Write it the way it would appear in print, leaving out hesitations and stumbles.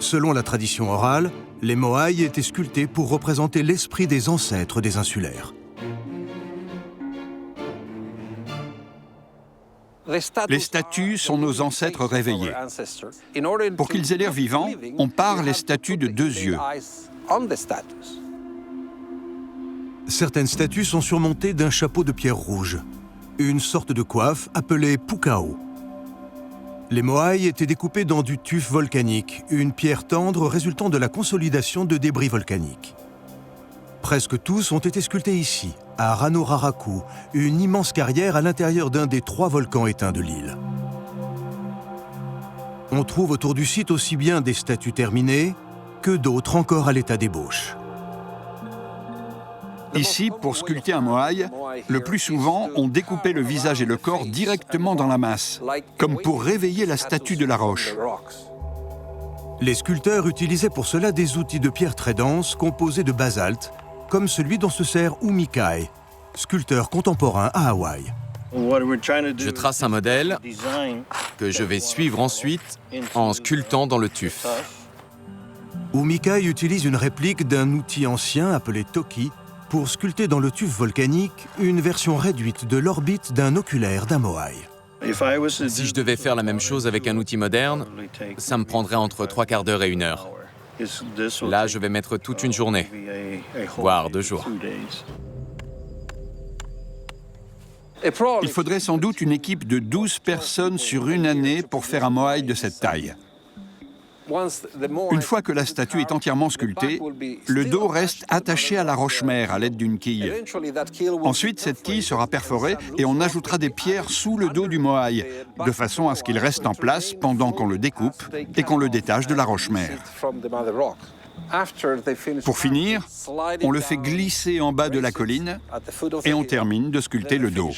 Selon la tradition orale, les moaïs étaient sculptés pour représenter l'esprit des ancêtres des insulaires. Les statues sont nos ancêtres réveillés. Pour qu'ils aient l'air vivants, on pare les statues de 2 yeux. Certaines statues sont surmontées d'un chapeau de pierre rouge, une sorte de coiffe appelée pukao. Les moaïs étaient découpés dans du tuf volcanique, une pierre tendre résultant de la consolidation de débris volcaniques. Presque tous ont été sculptés ici, à Rano Raraku, une immense carrière à l'intérieur d'un des 3 volcans éteints de l'île. On trouve autour du site aussi bien des statues terminées que d'autres encore à l'état d'ébauche. Ici, pour sculpter un moaï, le plus souvent, on découpait le visage et le corps directement dans la masse, comme pour réveiller la statue de la roche. Les sculpteurs utilisaient pour cela des outils de pierre très denses composés de basalte, comme celui dont se sert Umikai, sculpteur contemporain à Hawaï. Je trace un modèle que je vais suivre ensuite en sculptant dans le tuf. Umikai utilise une réplique d'un outil ancien appelé Toki pour sculpter dans le tuf volcanique une version réduite de l'orbite d'un oculaire d'un moaï. Si je devais faire la même chose avec un outil moderne, ça me prendrait entre 3/4 d'heure et 1 heure. Là, je vais mettre toute une journée, voire 2 jours. Il faudrait sans doute une équipe de 12 personnes sur une année pour faire un moaï de cette taille. Une fois que la statue est entièrement sculptée, le dos reste attaché à la roche-mère à l'aide d'une quille. Ensuite, cette quille sera perforée et on ajoutera des pierres sous le dos du moaï, de façon à ce qu'il reste en place pendant qu'on le découpe et qu'on le détache de la roche-mère. Pour finir, on le fait glisser en bas de la colline et on termine de sculpter le dos.